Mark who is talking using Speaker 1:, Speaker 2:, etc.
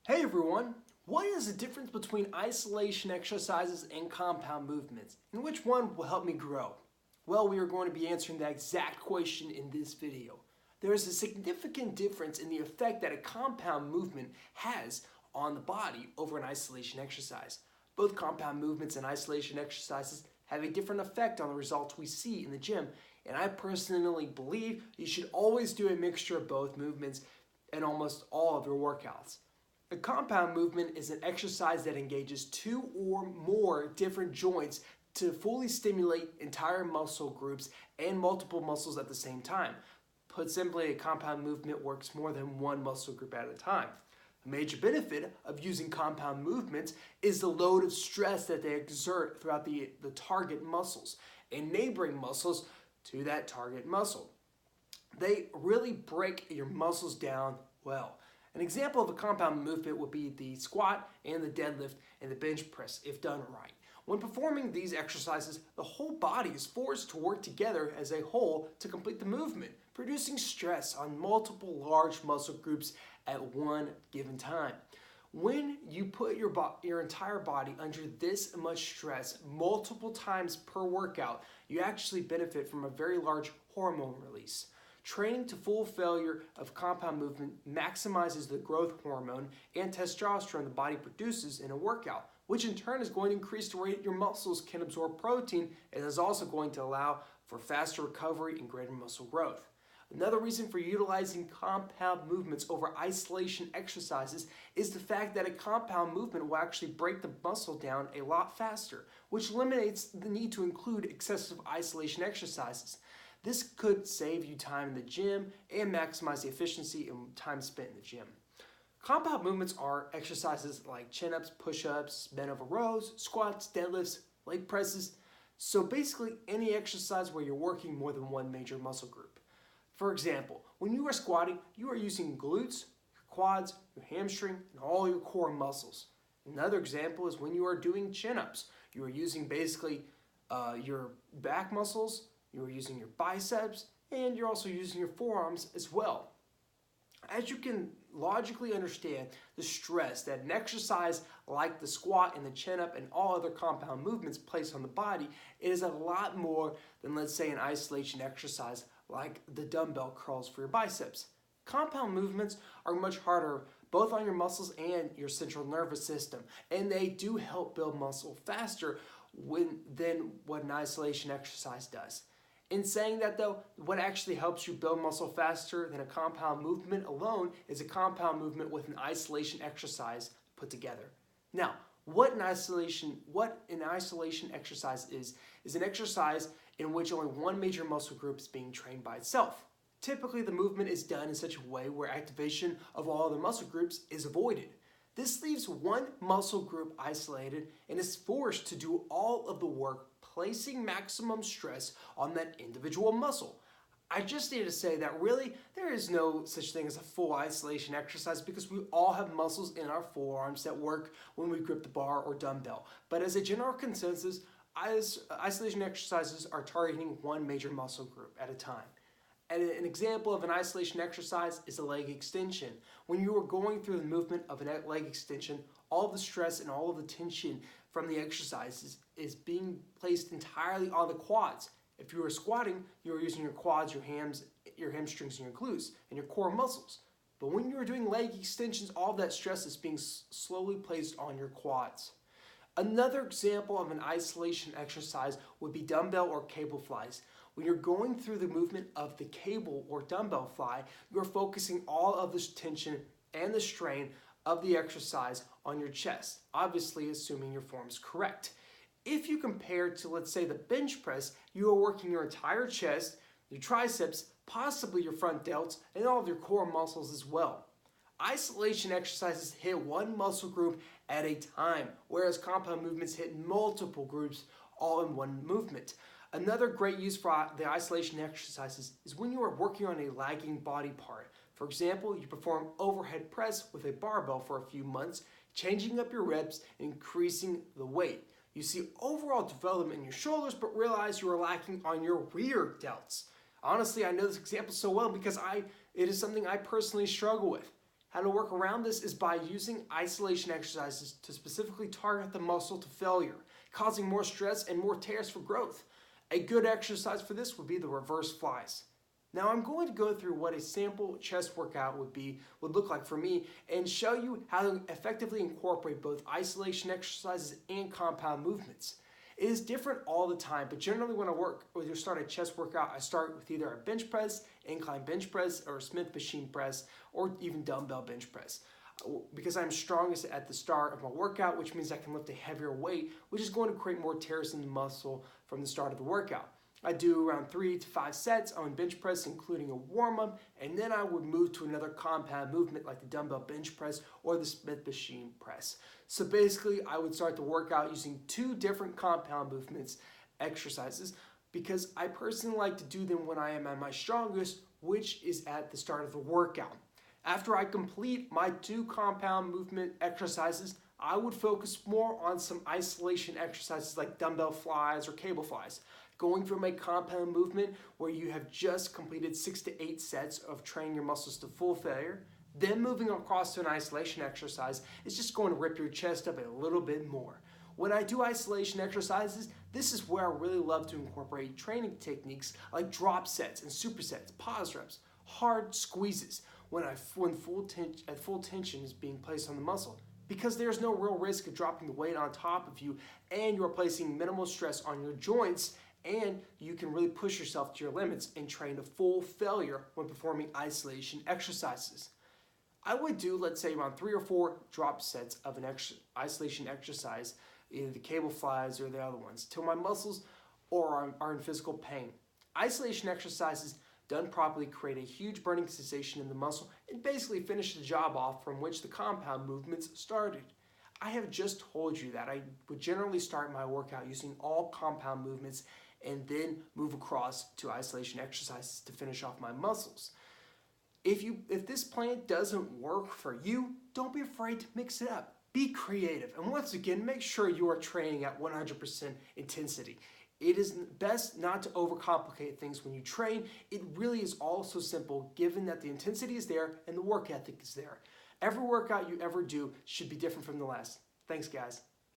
Speaker 1: Hey everyone! What is the difference between isolation exercises and compound movements, and which one will help me grow? Well, we are going to be answering that exact question in this video. There is a significant difference in the effect that a compound movement has on the body over an isolation exercise. Both compound movements and isolation exercises have a different effect on the results we see in the gym, and I personally believe you should always do a mixture of both movements in almost all of your workouts. A compound movement is an exercise that engages two or more different joints to fully stimulate entire muscle groups and multiple muscles at the same time. Put simply, a compound movement works more than one muscle group at a time. A major benefit of using compound movements is the load of stress that they exert throughout the target muscles and neighboring muscles to that target muscle. They really break your muscles down well. An example of a compound movement would be the squat and the deadlift and the bench press if done right. When performing these exercises, the whole body is forced to work together as a whole to complete the movement, producing stress on multiple large muscle groups at one given time. When you put your entire body under this much stress multiple times per workout, you actually benefit from a very large hormone release. Training to full failure of compound movement maximizes the growth hormone and testosterone the body produces in a workout, which in turn is going to increase the rate your muscles can absorb protein and is also going to allow for faster recovery and greater muscle growth. Another reason for utilizing compound movements over isolation exercises is the fact that a compound movement will actually break the muscle down a lot faster, which eliminates the need to include excessive isolation exercises. This could save you time in the gym and maximize the efficiency and time spent in the gym. Compound movements are exercises like chin-ups, push-ups, bent over rows, squats, deadlifts, leg presses. So basically any exercise where you're working more than one major muscle group. For example, when you are squatting, you are using glutes, your quads, your hamstring, and all your core muscles. Another example is when you are doing chin-ups. You are using basically your back muscles, you're using your biceps, and you're also using your forearms as well. As you can logically understand the stress that an exercise like the squat and the chin-up and all other compound movements place on the body, it is a lot more than, let's say, an isolation exercise like the dumbbell curls for your biceps. Compound movements are much harder both on your muscles and your central nervous system, and they do help build muscle faster than what an isolation exercise does. In saying that though, what actually helps you build muscle faster than a compound movement alone is a compound movement with an isolation exercise put together. Now, what an isolation exercise is an exercise in which only one major muscle group is being trained by itself. Typically, the movement is done in such a way where activation of all other muscle groups is avoided. This leaves one muscle group isolated and is forced to do all of the work, placing maximum stress on that individual muscle. I just need to say that really there is no such thing as a full isolation exercise because we all have muscles in our forearms that work when we grip the bar or dumbbell. But as a general consensus, isolation exercises are targeting one major muscle group at a time. And an example of an isolation exercise is a leg extension. When you are going through the movement of a leg extension, all of the stress and all of the tension from the exercises is being placed entirely on the quads. If you are squatting, you are using your quads, your hamstrings, and your glutes, and your core muscles. But when you are doing leg extensions, all of that stress is being slowly placed on your quads. Another example of an isolation exercise would be dumbbell or cable flies. When you're going through the movement of the cable or dumbbell fly, you're focusing all of this tension and the strain of the exercise on your chest, obviously assuming your form is correct. If you compare to, let's say, the bench press, you are working your entire chest, your triceps, possibly your front delts, and all of your core muscles as well. Isolation exercises hit one muscle group at a time, whereas compound movements hit multiple groups all in one movement. Another great use for the isolation exercises is when you are working on a lagging body part. For example, you perform overhead press with a barbell for a few months, changing up your reps and increasing the weight. You see overall development in your shoulders, but realize you are lacking on your rear delts. Honestly, I know this example so well because it is something I personally struggle with. How to work around this is by using isolation exercises to specifically target the muscle to failure, causing more stress and more tears for growth. A good exercise for this would be the reverse flies. Now I'm going to go through what a sample chest workout would look like for me and show you how to effectively incorporate both isolation exercises and compound movements. It is different all the time, but generally when I start a chest workout, I start with either a bench press, incline bench press, or a Smith machine press, or even dumbbell bench press. Because I'm strongest at the start of my workout, which means I can lift a heavier weight, which is going to create more tears in the muscle from the start of the workout. I do around 3 to 5 sets on bench press, including a warm-up, and then I would move to another compound movement like the dumbbell bench press or the Smith machine press. So basically, I would start the workout using 2 different compound movements exercises because I personally like to do them when I am at my strongest, which is at the start of the workout. After I complete my 2 compound movement exercises, I would focus more on some isolation exercises like dumbbell flies or cable flies. Going from a compound movement where you have just completed 6 to 8 sets of training your muscles to full failure, then moving across to an isolation exercise is just going to rip your chest up a little bit more. When I do isolation exercises, this is where I really love to incorporate training techniques like drop sets and supersets, pause reps, hard squeezes when full tension is being placed on the muscle. Because there's no real risk of dropping the weight on top of you and you're placing minimal stress on your joints, and you can really push yourself to your limits and train to full failure when performing isolation exercises. I would do, let's say, around 3 or 4 drop sets of an isolation exercise, either the cable flies or the other ones, till my muscles are in physical pain. Isolation exercises done properly create a huge burning sensation in the muscle and basically finish the job off from which the compound movements started. I have just told you that I would generally start my workout using all compound movements and then move across to isolation exercises to finish off my muscles. If this plan doesn't work for you, don't be afraid to mix it up. Be creative, and once again, make sure you are training at 100% intensity. It is best not to overcomplicate things when you train. It really is all so simple given that the intensity is there and the work ethic is there. Every workout you ever do should be different from the last. Thanks, guys.